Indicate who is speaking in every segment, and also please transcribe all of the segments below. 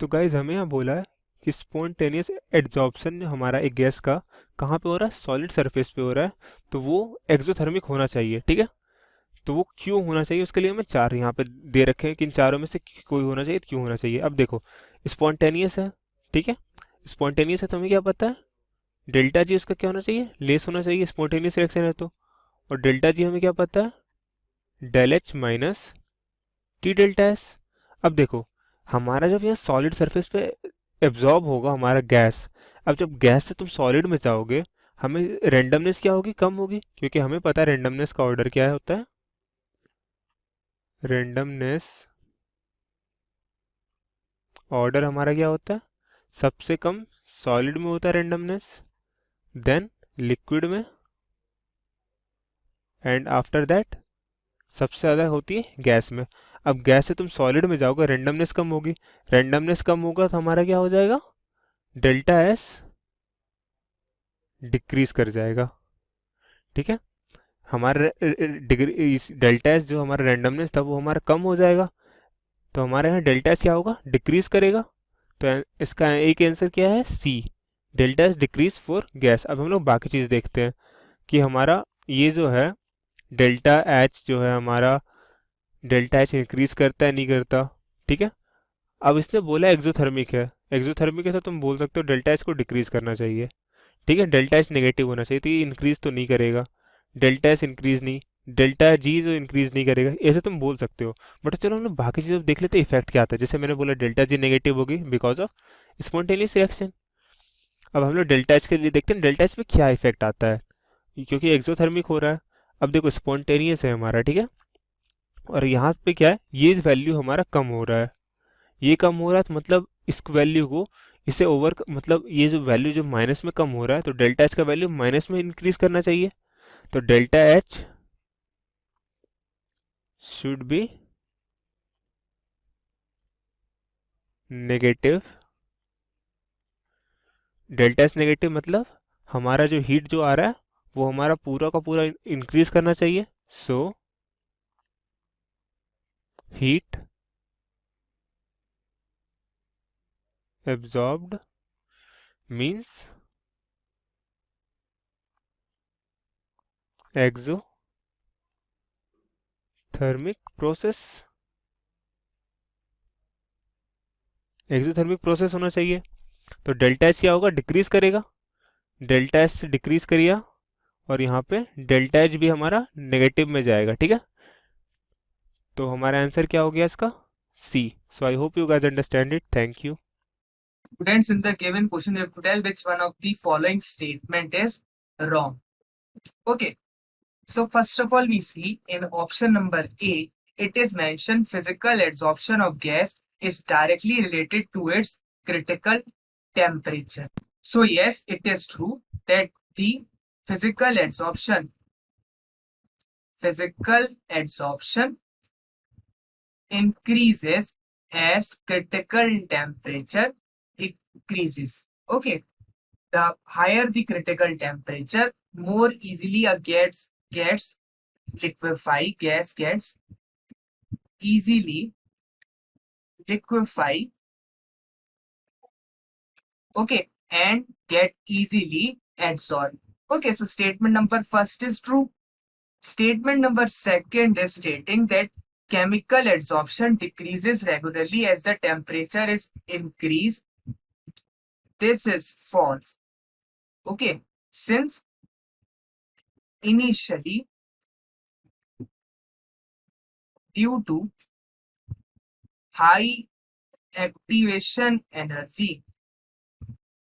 Speaker 1: तो गाइज हमें यहाँ बोला है कि स्पॉन्टेनियस एड्जॉर्प्शन हमारा एक गैस का कहाँ पे हो रहा है, सॉलिड सरफेस पे हो रहा है, तो वो एक्सोथर्मिक होना चाहिए, ठीक है। तो वो क्यों होना चाहिए, उसके लिए हमें चार यहाँ पे दे रखे हैं कि इन चारों में से कोई होना चाहिए, तो क्यों होना चाहिए। अब देखो, स्पॉन्टेनियस है, ठीक है, स्पॉन्टेनियस है तो हमें क्या पता है, डेल्टा जी उसका क्या होना चाहिए, लेस होना चाहिए, स्पॉन्टेनियस रिएक्शन है तो। और डेल्टा जी हमें क्या पता है, del H minus T delta S. अब देखो, हमारा जब यहाँ सॉलिड सरफेस पे एब्जॉर्ब होगा हमारा गैस, अब जब गैस से तुम सॉलिड में जाओगे, हमें रेंडमनेस क्या होगी, कम होगी, क्योंकि हमें पता है रेंडमनेस का ऑर्डर क्या होता है, रेंडमनेस ऑर्डर हमारा क्या होता है, सबसे कम सॉलिड में होता है रेंडमनेस, देन लिक्विड में, एंड आफ्टर दैट सबसे ज़्यादा होती है गैस में। अब गैस से तुम सॉलिड में जाओगे, रेंडमनेस कम होगी, रेंडमनेस कम होगा तो हमारा क्या हो जाएगा, डेल्टा एस डिक्रीज कर जाएगा, ठीक है। हमारा डिग्री डेल्टा एस जो हमारा रेंडमनेस था वो हमारा कम हो जाएगा, तो हमारे यहाँ डेल्टा एस क्या होगा, डिक्रीज करेगा। तो इसका एक आंसर क्या है, C, delta S decreases for gas. अब हम लोग बाकी चीज़ देखते हैं कि हमारा ये जो है डेल्टा एच जो है हमारा, डेल्टा एच इंक्रीज करता है नहीं करता, ठीक है। अब इसने बोला एक्सोथर्मिक है, एक्सोथर्मिक है तो तुम बोल सकते हो डेल्टा एच को डिक्रीज करना चाहिए, ठीक है, डेल्टा एच नेगेटिव होना चाहिए, तो ये इंक्रीज तो नहीं करेगा, डेल्टा एस इंक्रीज नहीं, डेल्टा जी तो इंक्रीज नहीं करेगा, ऐसे तुम बोल सकते हो। बट चलो हम लोग बाकी चीज़ देख लेते हैं इफेक्ट क्या आता है। जैसे मैंने बोला डेल्टा जी नेगेटिव होगी बिकॉज ऑफ स्पॉन्टेनियस रिएक्शन। अब हम लोग डेल्टा एच के लिए देखते हैं डेल्टा एच में क्या इफेक्ट आता है, क्योंकि एक्सोथर्मिक हो रहा है। अब देखो स्पॉन्टेनियस है हमारा, ठीक है, और यहाँ पे क्या है, ये वैल्यू हमारा कम हो रहा है, ये कम हो रहा है तो मतलब इस वैल्यू को, इसे ओवर, मतलब ये जो वैल्यू जो माइनस में कम हो रहा है, तो डेल्टा एच का वैल्यू माइनस में इंक्रीज करना चाहिए, तो delta H should be negative. Delta H negative मतलब हमारा जो हीट जो आ रहा है वो हमारा पूरा का पूरा इंक्रीज करना चाहिए, so heat absorbed means exothermic process, exothermic process होना चाहिए। तो डेल्टा एच क्या होगा, डिक्रीज करेगा, डेल्टा एच डिक्रीज करिए, और यहाँ पे डेल्टा एच भी हमारा नेगेटिव में जाएगा, ठीक है। तो हमारा आंसर क्या हो गया इसका, C. So I hope you guys understand it, thank you.
Speaker 2: Students, in the given question, you have to tell which one of the following statement is wrong. Okay. So first of all, we see in option number A, it is mentioned physical absorption of gas is directly related to its critical temperature. So yes, it is true that the physical absorption increases as critical temperature increases. Okay. The higher the critical temperature, more easily a gas gets easily liquefy, okay, and get easily absorbed. Okay, so statement number first is true. Statement number second is stating that chemical absorption decreases regularly as the temperature is increased. This is false. Okay, since initially, due to high activation energy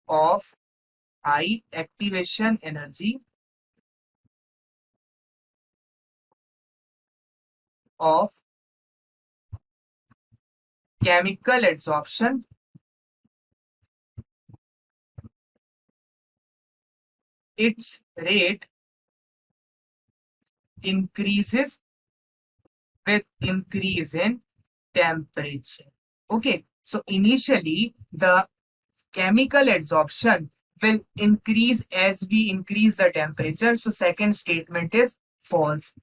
Speaker 2: of high activation energy of chemical absorption, its rate increases with increase in temperature. Okay, so initially the chemical absorption will increase as we increase the temperature. So second statement is false.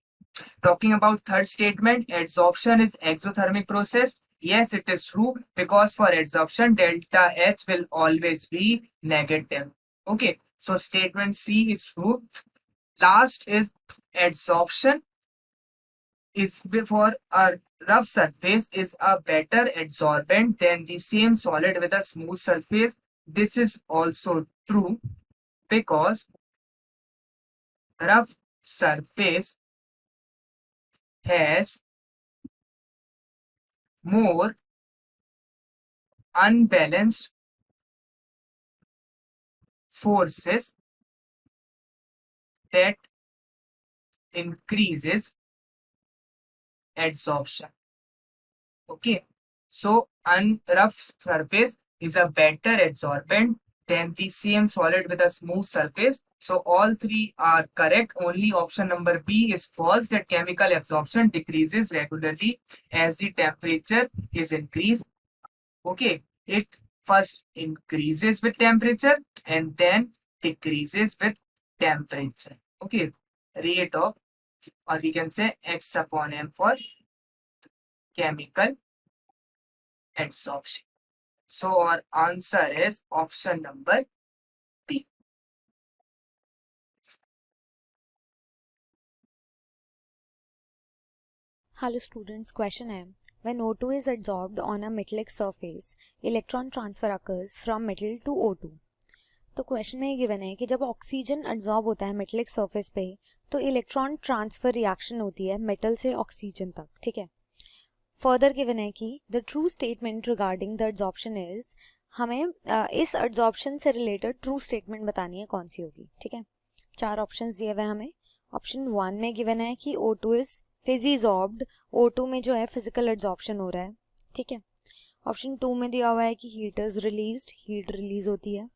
Speaker 2: Talking about third statement, absorption is exothermic process. Yes, it is true, because for adsorption, delta H will always be negative. Okay, so statement C is true. Last is adsorption is for a rough surface is a better adsorbent than the same solid with a smooth surface. This is also true because rough surface has more unbalanced forces that increases adsorption. Okay, so rough surface is a better adsorbent than the same solid with a smooth surface. So all three are correct. Only option number B is false, that chemical absorption decreases regularly as the temperature is increased. Okay, it first increases with temperature and then decreases with temperature. Okay, rate of, or we can say X upon M for chemical adsorption. So our answer is option number B.
Speaker 3: Hello students, question है when O2 is adsorbed on a metallic surface, electron transfer occurs from metal to O2. तो question में ये given है कि जब oxygen absorb होता है metallic surface पे तो इलेक्ट्रॉन ट्रांसफर रिएक्शन होती है मेटल से ऑक्सीजन तक, ठीक है। फर्दर गिवन है कि the true statement regarding the absorption is, हमें इस एब्जॉर्प्शन से रिलेटेड ट्रू स्टेटमेंट बतानी है कौन सी होगी, ठीक है। 4 ऑप्शंस दिए हुए हैं हमें। ऑप्शन 1 में गिवन है कि O2 इज फिजिजॉर्ब्ड, O2 में जो है फिजिकल एब्जॉर्प्शन हो रहा है, ठीक है। ऑप्शन 2 में दिया हुआ है कि heat is released, heat release होती है।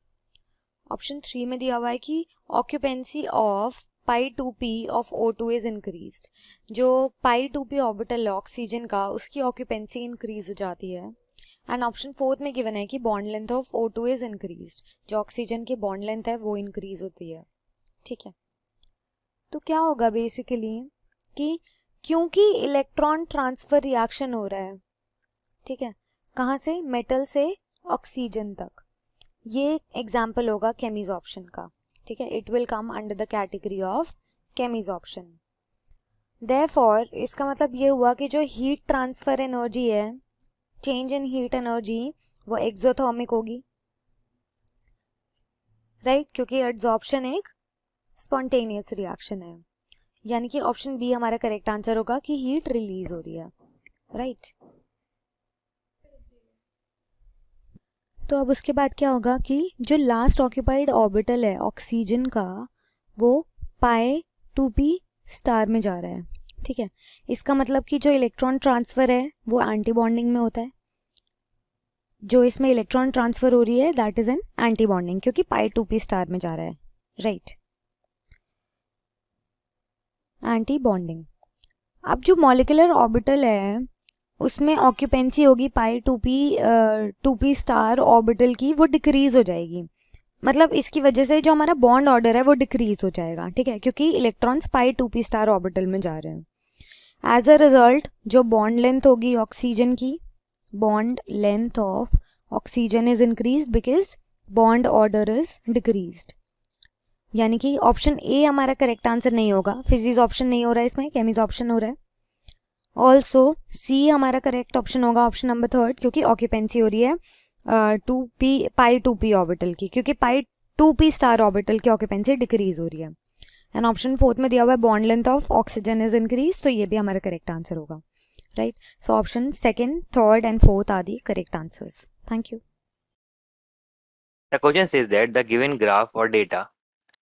Speaker 3: ऑप्शन 3 में दिया हुआ है कि occupancy of pi 2p of O2 is increased, जो पाई 2p ऑर्बिटल है ऑक्सीजन का, उसकी ऑक्यूपेंसी इंक्रीज हो जाती है। एंड ऑप्शन 4 में गिवन है कि bond length of O2 is increased, जो ऑक्सीजन की बॉन्ड लेंथ है वो इंक्रीज होती है, ठीक है। तो क्या होगा बेसिकली कि क्योंकि इलेक्ट्रॉन ट्रांसफर रिएक्शन हो रहा है, ठीक है, कहाँ से, मेटल से ऑक्सीजन तक, ये एग्जाम्पल होगा केमिजॉर्प्शन का, ठीक है। It will come under the category of chemisorption. Therefore इसका मतलब ये हुआ कि जो हीट ट्रांसफर एनर्जी है, चेंज इन हीट एनर्जी, वो एक्सोथर्मिक होगी, राइट, क्योंकि एब्जॉर्प्शन एक स्पॉन्टेनियस रिएक्शन है। यानी कि ऑप्शन बी हमारा करेक्ट आंसर होगा कि हीट रिलीज हो रही है, राइट। तो अब उसके बाद क्या होगा कि जो लास्ट ऑक्यूपाइड ऑर्बिटल है ऑक्सीजन का, वो पाई 2p स्टार में जा रहा है, ठीक है। इसका मतलब कि जो इलेक्ट्रॉन ट्रांसफर है वो एंटी बॉन्डिंग में होता है, जो इसमें इलेक्ट्रॉन ट्रांसफर हो रही है that is an anti bonding, क्योंकि पाई 2p स्टार में जा रहा है, राइट, एंटी बॉन्डिंग। अब जो मॉलिक्यूलर ऑर्बिटल है उसमें ऑक्यूपेंसी होगी पाई 2p स्टार ऑर्बिटल की, वो डिक्रीज हो जाएगी। मतलब इसकी वजह से जो हमारा बॉन्ड ऑर्डर है वो डिक्रीज हो जाएगा, ठीक है, क्योंकि इलेक्ट्रॉन्स पाई 2p स्टार ऑर्बिटल में जा रहे हैं। एज अ रिजल्ट जो बॉन्ड लेंथ होगी ऑक्सीजन की, bond length of oxygen is increase because bond order is decreased. यानी कि ऑप्शन ए हमारा करेक्ट आंसर नहीं होगा, फिजिक्स ऑप्शन नहीं हो रहा है इसमें, केमिज ऑप्शन हो रहा है। ऑल्सो सी हमारा करेक्ट ऑप्शन होगा, ऑप्शन नंबर 3, क्योंकि ऑक्यूपेंसी हो रही है पाई 2p ऑर्बिटल की, क्योंकि पाई 2p स्टार ऑर्बिटल की ऑक्यूपेंसी डिक्रीज हो रही है। एंड ऑप्शन 4 में दिया हुआ है bond length of oxygen is increase, तो ये भी हमारा करेक्ट आंसर होगा, right. So option 2nd, 3rd and 4th are the correct answers. Thank you.
Speaker 4: The question says that the given graph or data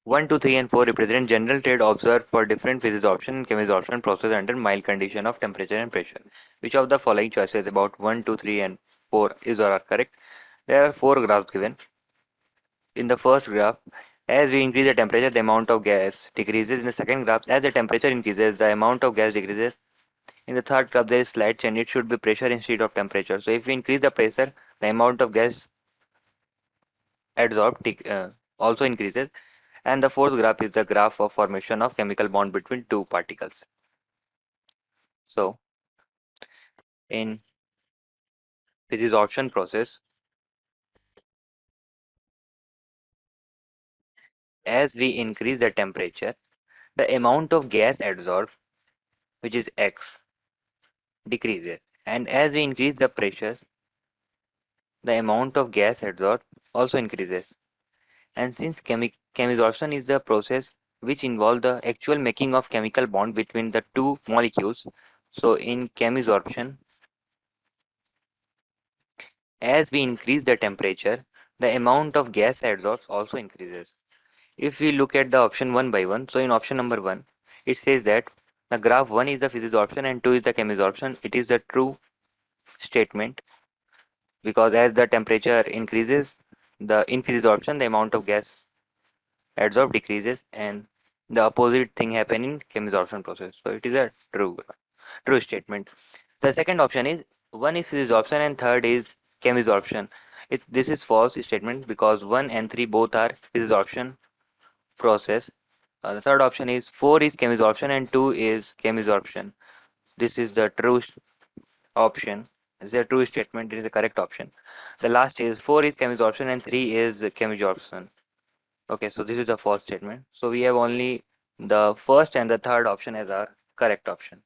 Speaker 4: 1, 2, 3 and 4 represent general trade observed for different physisorption and chemisorption process under mild condition of temperature and pressure. Which of the following choices about 1, 2, 3 and 4 is or are correct? There are 4 graphs given. In the first graph, as we increase the temperature, the amount of gas decreases. In the second graph, as the temperature increases, the amount of gas decreases. In the third graph, there is slight change. It should be pressure instead of temperature. So if we increase the pressure, the amount of gas adsorbed also increases. And the fourth graph is the graph of formation of chemical bond between two particles. So in physisorption process, as we increase the temperature, the amount of gas adsorbed, which is X, decreases. And as we increase the pressure, the amount of gas adsorbed also increases. And since chemisorption is the process which involves the actual making of chemical bond between the two molecules, so in chemisorption, as we increase the temperature, the amount of gas adsorbed also increases. If we look at the option one by one, so in option number one, it says that the graph 1 is the physisorption and 2 is the chemisorption. It is the true statement because as the temperature increases, the in physisorption, the amount of gas adsorbed decreases and the opposite thing happen in chemisorption process. So it is a true statement. The second option is one is physisorption and third is chemisorption. This is false statement because 1 and 3 both are physisorption process. The third option is 4 is chemisorption and 2 is chemisorption. This is the true option. This is a true statement. It is the correct option. The last is 4 is chemisorption and 3 is chemisorption. Okay, so this is the false statement. So we have only the first and the third option as our correct option.